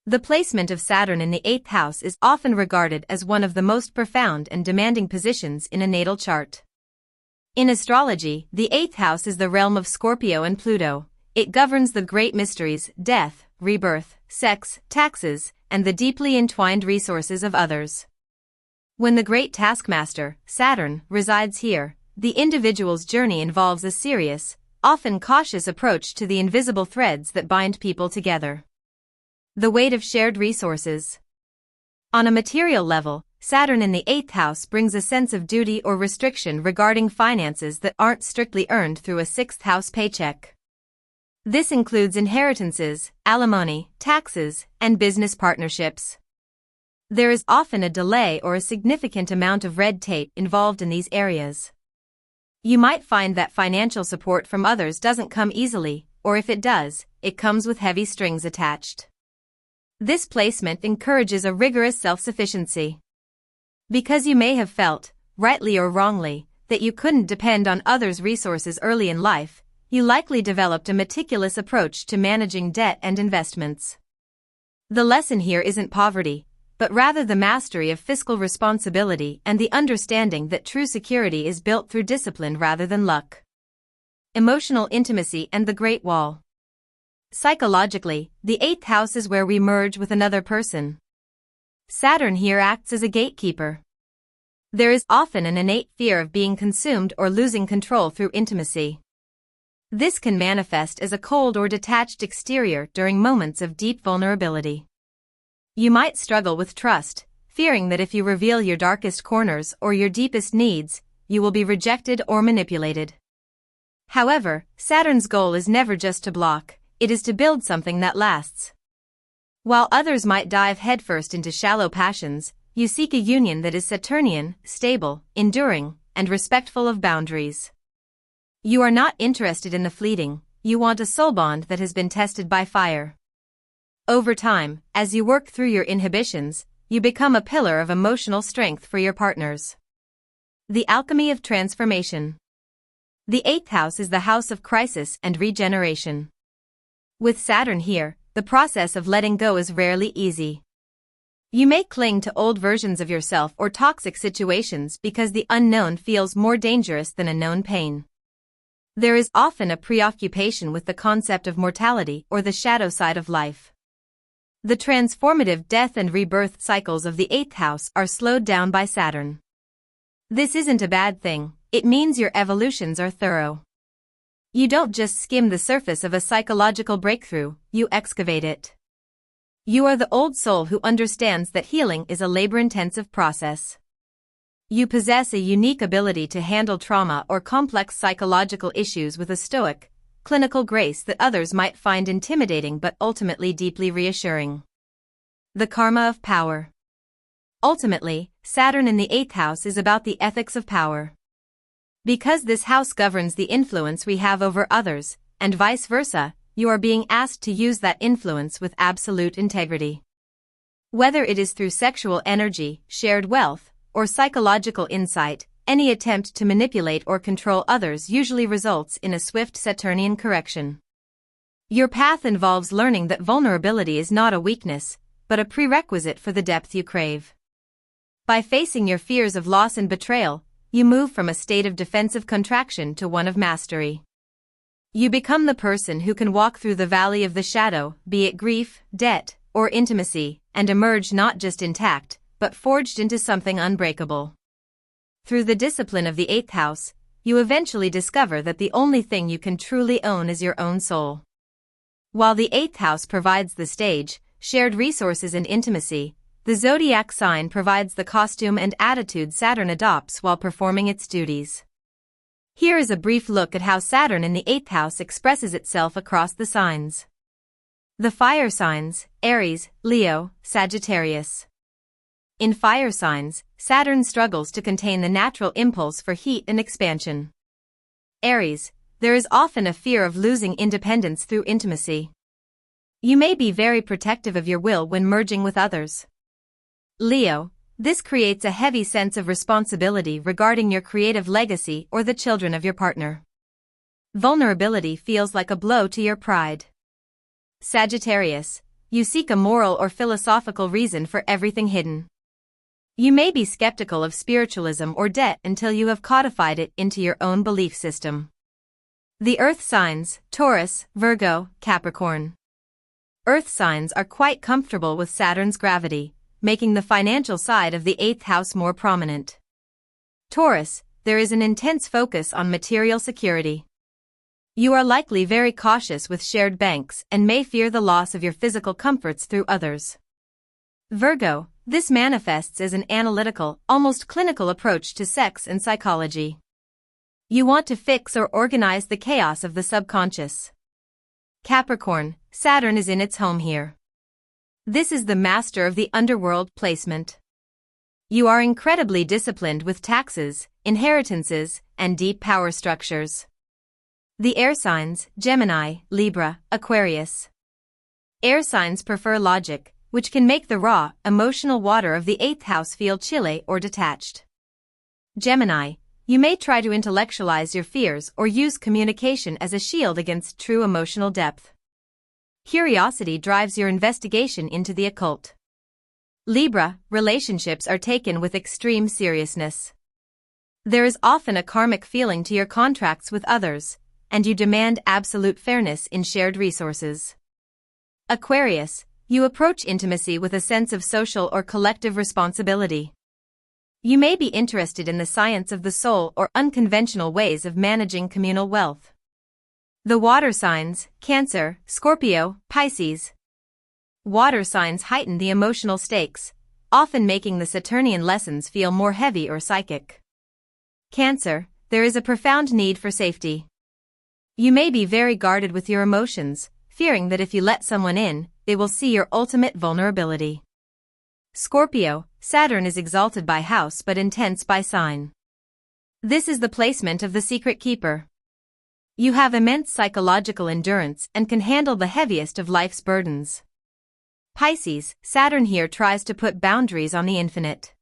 The placement of Saturn in the 8th house is often regarded as one of the most profound and demanding positions in a natal chart. In astrology, the 8th house is the realm of Scorpio and Pluto. It governs the great mysteries, death, rebirth, sex, taxes, and the deeply entwined resources of others. When the great taskmaster, Saturn, resides here, the individual's journey involves a serious, often cautious approach to the invisible threads that bind people together. The weight of shared resources. On a material level, Saturn in the 8th house brings a sense of duty or restriction regarding finances that aren't strictly earned through a 6th house paycheck. This includes inheritances, alimony, taxes, and business partnerships. There is often a delay or a significant amount of red tape involved in these areas. You might find that financial support from others doesn't come easily, or if it does, it comes with heavy strings attached. This placement encourages a rigorous self-sufficiency. Because you may have felt, rightly or wrongly, that you couldn't depend on others' resources early in life, you likely developed a meticulous approach to managing debt and investments. The lesson here isn't poverty, but rather the mastery of fiscal responsibility and the understanding that true security is built through discipline rather than luck. Emotional intimacy and the Great Wall. Psychologically, the 8th house is where we merge with another person. Saturn here acts as a gatekeeper. There is often an innate fear of being consumed or losing control through intimacy. This can manifest as a cold or detached exterior during moments of deep vulnerability. You might struggle with trust, fearing that if you reveal your darkest corners or your deepest needs, you will be rejected or manipulated. However, Saturn's goal is never just to block, it is to build something that lasts. While others might dive headfirst into shallow passions, you seek a union that is Saturnian, stable, enduring, and respectful of boundaries. You are not interested in the fleeting, you want a soul bond that has been tested by fire. Over time, as you work through your inhibitions, you become a pillar of emotional strength for your partners. The alchemy of transformation. The 8th house is the house of crisis and regeneration. With Saturn here, the process of letting go is rarely easy. You may cling to old versions of yourself or toxic situations because the unknown feels more dangerous than a known pain. There is often a preoccupation with the concept of mortality or the shadow side of life. The transformative death and rebirth cycles of the 8th house are slowed down by Saturn. This isn't a bad thing, it means your evolutions are thorough. You don't just skim the surface of a psychological breakthrough, you excavate it. You are the old soul who understands that healing is a labor-intensive process. You possess a unique ability to handle trauma or complex psychological issues with a stoic, clinical grace that others might find intimidating but ultimately deeply reassuring. The karma of power. Ultimately, Saturn in the 8th house is about the ethics of power. Because this house governs the influence we have over others, and vice versa, you are being asked to use that influence with absolute integrity. Whether it is through sexual energy, shared wealth, or psychological insight, any attempt to manipulate or control others usually results in a swift Saturnian correction. Your path involves learning that vulnerability is not a weakness, but a prerequisite for the depth you crave. By facing your fears of loss and betrayal, you move from a state of defensive contraction to one of mastery. You become the person who can walk through the valley of the shadow, be it grief, debt, or intimacy, and emerge not just intact, but forged into something unbreakable. Through the discipline of the 8th house, you eventually discover that the only thing you can truly own is your own soul. While the 8th house provides the stage, shared resources and intimacy, the zodiac sign provides the costume and attitude Saturn adopts while performing its duties. Here is a brief look at how Saturn in the 8th house expresses itself across the signs. The fire signs, Aries, Leo, Sagittarius. In fire signs, Saturn struggles to contain the natural impulse for heat and expansion. Aries, there is often a fear of losing independence through intimacy. You may be very protective of your will when merging with others. Leo, this creates a heavy sense of responsibility regarding your creative legacy or the children of your partner. Vulnerability feels like a blow to your pride. Sagittarius, you seek a moral or philosophical reason for everything hidden. You may be skeptical of spiritualism or debt until you have codified it into your own belief system. The Earth signs, Taurus, Virgo, Capricorn. Earth signs are quite comfortable with Saturn's gravity, making the financial side of the 8th house more prominent. Taurus, there is an intense focus on material security. You are likely very cautious with shared banks and may fear the loss of your physical comforts through others. Virgo, this manifests as an analytical, almost clinical approach to sex and psychology. You want to fix or organize the chaos of the subconscious. Capricorn, Saturn is in its home here. This is the master of the underworld placement. You are incredibly disciplined with taxes, inheritances, and deep power structures. The air signs, Gemini, Libra, Aquarius. Air signs prefer logic, which can make the raw, emotional water of the 8th house feel chilly or detached. Gemini, you may try to intellectualize your fears or use communication as a shield against true emotional depth. Curiosity drives your investigation into the occult. Libra, relationships are taken with extreme seriousness. There is often a karmic feeling to your contracts with others, and you demand absolute fairness in shared resources. Aquarius, you approach intimacy with a sense of social or collective responsibility. You may be interested in the science of the soul or unconventional ways of managing communal wealth. The water signs, Cancer, Scorpio, Pisces. Water signs heighten the emotional stakes, often making the Saturnian lessons feel more heavy or psychic. Cancer, there is a profound need for safety. You may be very guarded with your emotions, fearing that if you let someone in, they will see your ultimate vulnerability. Scorpio, Saturn is exalted by house but intense by sign. This is the placement of the secret keeper. You have immense psychological endurance and can handle the heaviest of life's burdens. Pisces, Saturn here tries to put boundaries on the infinite.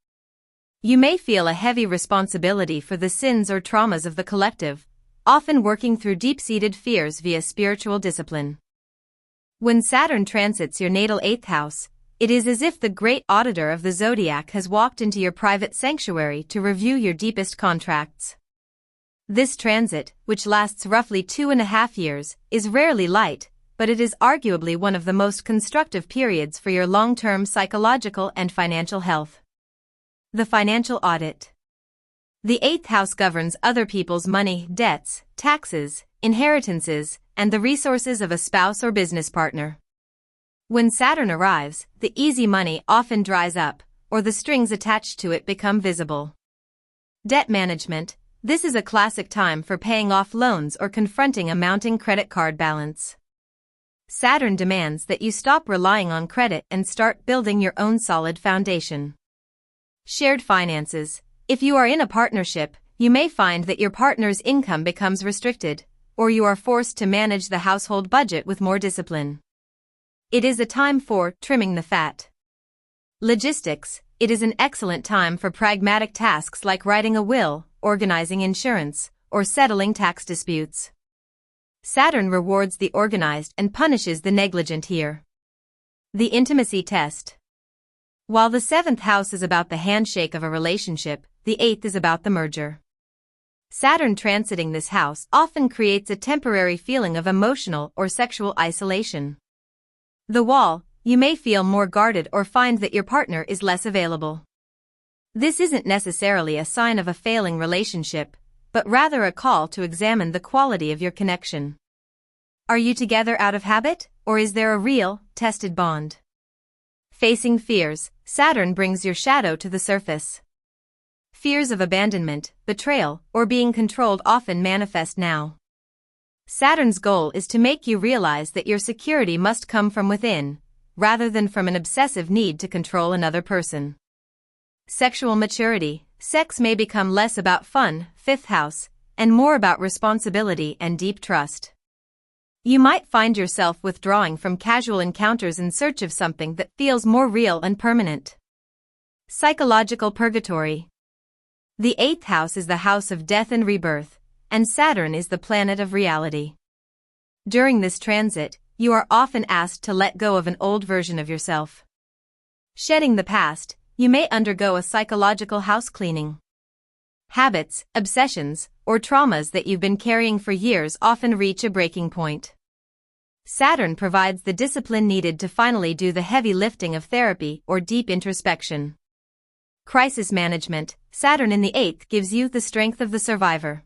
You may feel a heavy responsibility for the sins or traumas of the collective, often working through deep-seated fears via spiritual discipline. When Saturn transits your natal 8th house, it is as if the great auditor of the zodiac has walked into your private sanctuary to review your deepest contracts. This transit, which lasts roughly 2.5 years, is rarely light, but it is arguably one of the most constructive periods for your long-term psychological and financial health. The financial audit. The 8th house governs other people's money, debts, taxes, inheritances, and the resources of a spouse or business partner. When Saturn arrives, the easy money often dries up, or the strings attached to it become visible. Debt management. This is a classic time for paying off loans or confronting a mounting credit card balance. Saturn demands that you stop relying on credit and start building your own solid foundation. Shared finances. If you are in a partnership, you may find that your partner's income becomes restricted, or you are forced to manage the household budget with more discipline. It is a time for trimming the fat. Logistics. It is an excellent time for pragmatic tasks like writing a will, organizing insurance, or settling tax disputes. Saturn rewards the organized and punishes the negligent here. The intimacy test. While the 7th house is about the handshake of a relationship, the 8th is about the merger. Saturn transiting this house often creates a temporary feeling of emotional or sexual isolation. The wall, you may feel more guarded or find that your partner is less available. This isn't necessarily a sign of a failing relationship, but rather a call to examine the quality of your connection. Are you together out of habit, or is there a real, tested bond? Facing fears, Saturn brings your shadow to the surface. Fears of abandonment, betrayal, or being controlled often manifest now. Saturn's goal is to make you realize that your security must come from within, rather than from an obsessive need to control another person. Sexual maturity. Sex may become less about fun, 5th house, and more about responsibility and deep trust. You might find yourself withdrawing from casual encounters in search of something that feels more real and permanent. Psychological purgatory. The 8th house is the house of death and rebirth, and Saturn is the planet of reality. During this transit, you are often asked to let go of an old version of yourself. Shedding the past, you may undergo a psychological house cleaning. Habits, obsessions, or traumas that you've been carrying for years often reach a breaking point. Saturn provides the discipline needed to finally do the heavy lifting of therapy or deep introspection. Crisis management, Saturn in the 8th gives you the strength of the survivor.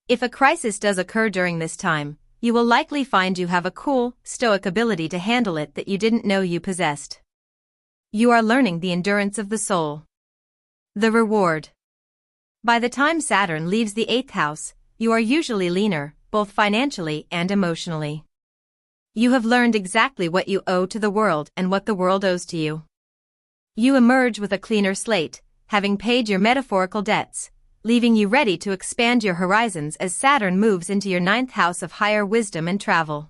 If a crisis does occur during this time, you will likely find you have a cool, stoic ability to handle it that you didn't know you possessed. You are learning the endurance of the soul. The reward. By the time Saturn leaves the 8th house, you are usually leaner, both financially and emotionally. You have learned exactly what you owe to the world and what the world owes to you. You emerge with a cleaner slate, having paid your metaphorical debts, leaving you ready to expand your horizons as Saturn moves into your 9th house of higher wisdom and travel.